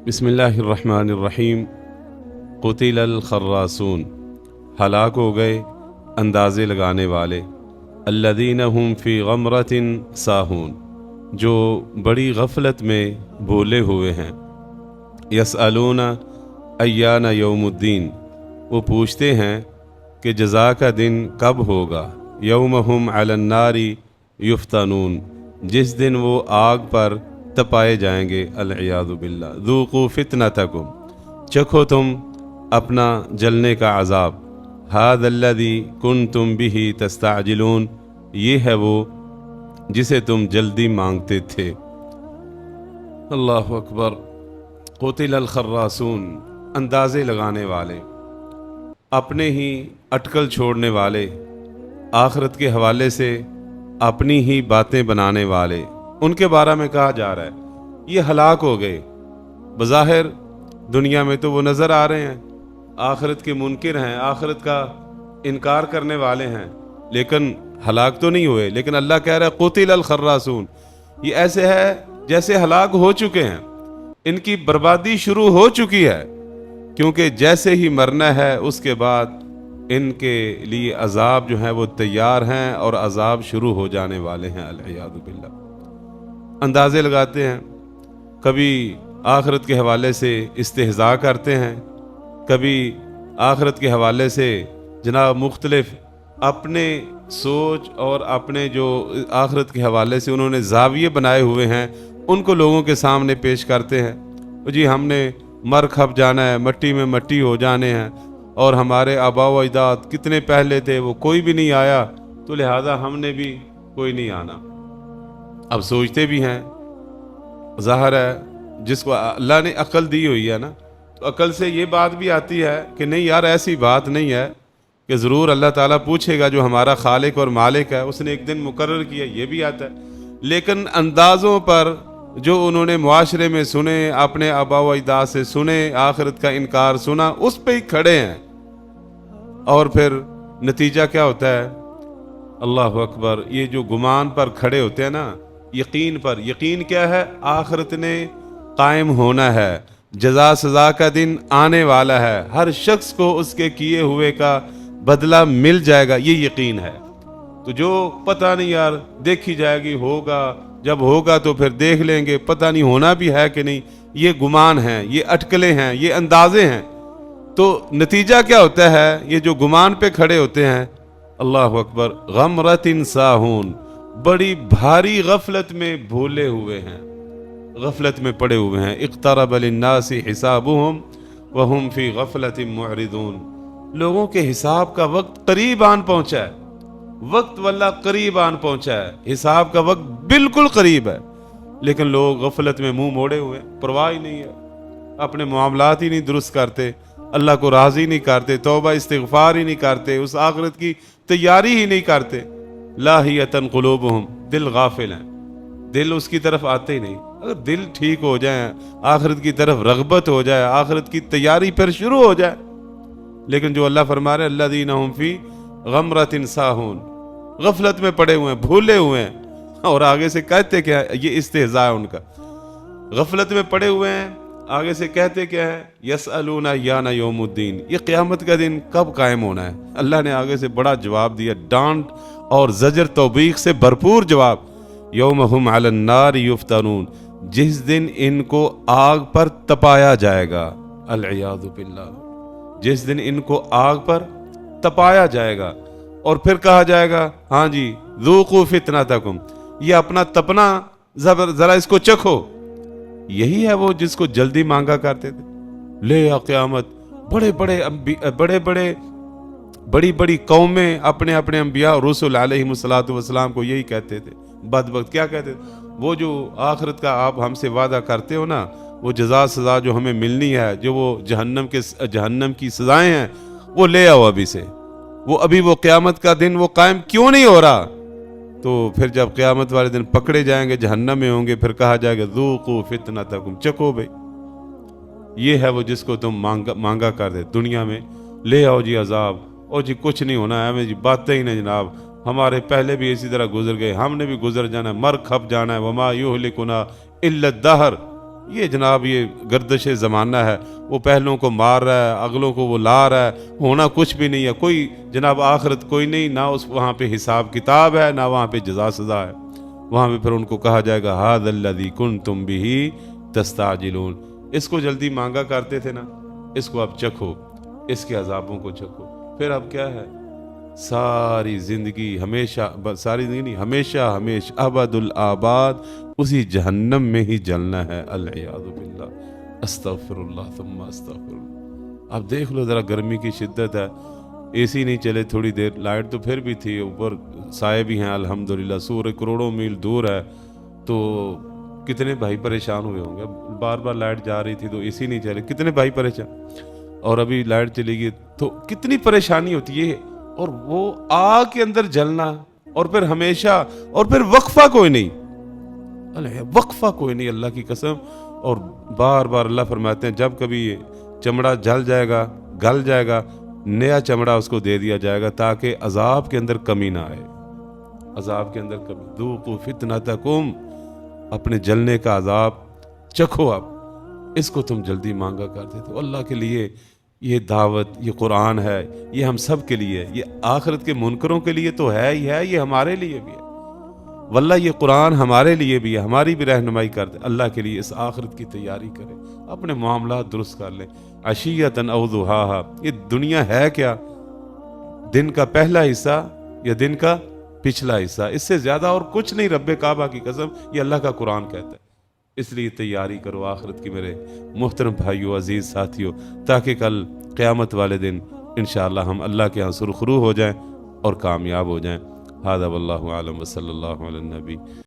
बिस्मिल्लाहिर्रहमानिर्रहीम। क़ुतिलल खर्रासून, हलाक हो गए अंदाज़े लगाने वाले। अल्लज़ीना हुम फ़ी गमरतिन साहून, जो बड़ी गफलत में भूले हुए हैं। यसअलूना अय्याना यौमुद्दीन, वो पूछते हैं कि जज़ा का दिन कब होगा। यौमहुम अलन्नारी युफ्तनून, जिस दिन वो आग पर तपाए जाएंगे। अल-इयाज़ु बिल्लाह। ज़ूक़ू फ़ितनतकुम, चखो तुम अपना जलने का अज़ाब। हाज़ल्लज़ी कुन्तुम बिही तस्ताजिलून, ये है वो जिसे तुम जल्दी मांगते थे। अल्लाहु अकबर। क़ुतिलल खर्रासून, अंदाज़े लगाने वाले, अपने ही अटकल छोड़ने वाले, आखिरत के हवाले से अपनी ही बातें बनाने वाले, उनके बारे में कहा जा रहा है ये हलाक हो गए। बज़ाहिर दुनिया में तो वो नज़र आ रहे हैं, आखिरत के मुनकिर हैं, आखिरत का इनकार करने वाले हैं, लेकिन हलाक तो नहीं हुए। लेकिन अल्लाह कह रहा है क़ुतिलल खर्रासून, ये ऐसे है जैसे हलाक हो चुके हैं, इनकी बर्बादी शुरू हो चुकी है। क्योंकि जैसे ही मरना है उसके बाद इनके लिए अजाब जो है वो तैयार हैं और अजाब शुरू हो जाने वाले हैं। अल-इयाज़ु बिल्लाह। अंदाज़े लगाते हैं, कभी आखिरत के हवाले से इस्तेहज़ा करते हैं, कभी आखिरत के हवाले से जनाब मुख्तलिफ अपने सोच और अपने जो आखिरत के हवाले से उन्होंने ज़ाविये बनाए हुए हैं उनको लोगों के सामने पेश करते हैं। जी हमने मर खप जाना है, मट्टी में मट्टी हो जाने हैं, और हमारे आबा व अजदाद कितने पहले थे, वो कोई भी नहीं आया, तो लिहाजा हमने भी कोई नहीं आना। अब सोचते भी हैं, ज़ाहिर है जिसको अल्लाह ने अक्ल दी हुई है ना, तो अक्ल से ये बात भी आती है कि नहीं यार ऐसी बात नहीं है कि ज़रूर अल्लाह ताला पूछेगा। जो हमारा खालिक और मालिक है उसने एक दिन मुकर्रर किया, ये भी आता है। लेकिन अंदाज़ों पर जो उन्होंने मुआशरे में सुने, अपने आबा व अजदाद से सुने, आखिरत का इनकार सुना, उस पे ही खड़े हैं। और फिर नतीजा क्या होता है? अल्लाह अकबर। ये जो गुमान पर खड़े होते हैं ना, यकीन पर, यकीन क्या है? आखिरत ने कायम होना है, जज़ा सज़ा का दिन आने वाला है, हर शख्स को उसके किए हुए का बदला मिल जाएगा, ये यकीन है। तो जो पता नहीं यार देखी जाएगी, होगा, जब होगा तो फिर देख लेंगे, पता नहीं होना भी है कि नहीं, ये गुमान हैं, ये अटकलें हैं, ये अंदाजे हैं। तो नतीजा क्या होता है? ये जो गुमान पे खड़े होते हैं, अल्लाह अकबर, गमरतिन साहून, बड़ी भारी गफलत में भूले हुए हैं, गफलत में पड़े हुए हैं। इक़्तरब लिन्नासि हिसाबुहुम वहुम फी गफलतिन मुअरिदून, लोगों के हिसाब का वक्त करीब आन पहुंचा है। वक्त वल्ला करीब आन पहुंचा है, हिसाब का वक्त बिल्कुल करीब है, लेकिन लोग गफलत में मुंह मोड़े हुए, परवाह ही नहीं है, अपने मामलात ही नहीं दुरुस्त करते, अल्लाह को राजी नहीं करते, तौबा इस्तिग़फ़ार ही नहीं करते, उस आखिरत की तैयारी ही नहीं करते। लाहियतन क़ुलूबुहुम, दिल गाफिल हैं, दिल उसकी तरफ आते ही नहीं। अगर दिल ठीक हो जाए, आखिरत की तरफ रग़बत हो जाए, आखिरत की तैयारी फिर शुरू हो जाए। लेकिन जो अल्लाह फरमा रहे अल्लज़ीना हुम फ़ी गमरतिन साहून, गफलत में पड़े हुए हैं, भूले हुए हैं। और आगे से कहते क्या है? ये इस्तेहज़ा है उनका। गफलत में पड़े हुए हैं, आगे से कहते क्या है? यसअलूना अय्याना यौमुद्दीन, ये क़यामत का दिन कब कायम होना है? अल्लाह ने आगे से बड़ा जवाब दिया, डांट और ज़जर तौबीख से भरपूर जवाब। यौमहुम अलन्नार युफ्तनून, जिस दिन इनको आग पर तपाया जाएगा। अल-इयाज़ु बिल्लाह। जिस दिन इनको आग पर तपाया जाएगा और फिर कहा जाएगा हाँ जी ज़ूक़ू फ़ितनतकुम, ये अपना तपना जरा इसको चखो। यही है वो जिसको जल्दी मांगा करते थे। ले या क़यामत, बड़ी बड़ी कौमें अपने अपने अंबिया और रसूल अलैहिमुस्सलातु वस्सलाम को यही कहते थे। बदबख्त क्या कहते थे? वो जो आखिरत का आप हमसे वादा करते हो ना, वो जज़ा सज़ा जो हमें मिलनी है, जो वो जहन्नम की सज़ाएं हैं, वो ले आओ अभी से। वो क़यामत का दिन वो कायम क्यों नहीं हो रहा? तो फिर जब क़यामत वाले दिन पकड़े जाएंगे, जहन्नम में होंगे, फिर कहा जाएगा ज़ूक़ू फ़ितनतकुम, चखो भाई, ये है वो जिसको तुम मांगा कर दे दुनिया में। ले आओ जी अजाब, और जी कुछ नहीं होना है, हमें जी बातें ही नहीं जनाब, हमारे पहले भी इसी तरह गुजर गए, हमने भी गुजर जाना है, मर खप जाना है। वमा युहलिकुना इल्ला दहर, یہ جناب یہ گردش زمانہ ہے، وہ پہلوں کو مار رہا ہے، اگلوں کو وہ لا رہا ہے، ہونا کچھ بھی نہیں ہے، کوئی جناب آخرت کوئی نہیں، نہ اس وہاں پہ حساب کتاب ہے، نہ وہاں پہ جزا سزا ہے۔ وہاں پہ پھر ان کو کہا جائے گا ھذا الذی کنتم بہ تستعجلون، اس کو جلدی مانگا کرتے تھے نا، اس کو اب چکھو، اس کے عذابوں کو چکھو۔ پھر اب کیا ہے، ساری زندگی ہمیشہ، ساری زندگی نہیں، ہمیشہ ہمیشہ ابد الآباد اسی جہنم میں ہی جلنا ہے، العیاذ باللہ۔ استغفر اللہ ثم استغفر اللہ۔ اب دیکھ لو ذرا گرمی کی شدت ہے، اے سی نہیں چلے تھوڑی دیر، لائٹ تو پھر بھی تھی، اوپر سائے بھی ہیں الحمدللہ، سورج کروڑوں میل دور ہے، تو کتنے بھائی پریشان ہوئے ہوں گے۔ بار بار لائٹ جا رہی تھی تو اے سی نہیں چلے، کتنے بھائی پریشان، اور ابھی لائٹ چلی گئی تو کتنی پریشانی ہوتی ہے، اور وہ آگ کے اندر جلنا، اور پھر ہمیشہ، اور پھر وقفہ کوئی نہیں، وقفہ کوئی نہیں اللہ کی قسم۔ اور بار بار اللہ فرماتے ہیں جب کبھی یہ چمڑا جل جائے گا، گل جائے گا، نیا چمڑا اس کو دے دیا جائے گا تاکہ عذاب کے اندر کمی نہ آئے، عذاب کے اندر کمی۔ ذوقوا فتنتکم، اپنے جلنے کا عذاب چکھو، اب اس کو تم جلدی مانگا کرتے تھے۔ اللہ کے لیے یہ دعوت، یہ قرآن ہے، یہ ہم سب کے لیے، یہ آخرت کے منکروں کے لیے تو ہے ہی ہے، یہ ہمارے لیے بھی ہے۔ واللہ یہ قرآن ہمارے لیے بھی ہے، ہماری بھی رہنمائی کرتے۔ اللہ کے لیے اس آخرت کی تیاری کریں، اپنے معاملات درست کر لیں۔ عشیۃً او ضحاھا، یہ دنیا ہے کیا؟ دن کا پہلا حصہ یا دن کا پچھلا حصہ، اس سے زیادہ اور کچھ نہیں، رب کعبہ کی قسم، یہ اللہ کا قرآن کہتا ہے۔ اس لیے تیاری کرو آخرت کی میرے محترم بھائیو، عزیز ساتھیو، تاکہ کل قیامت والے دن انشاءاللہ ہم اللہ کے ہاں سرخرو ہو جائیں اور کامیاب ہو جائیں۔ ھذا واللہ اعلم وصلی اللہ علی النبی۔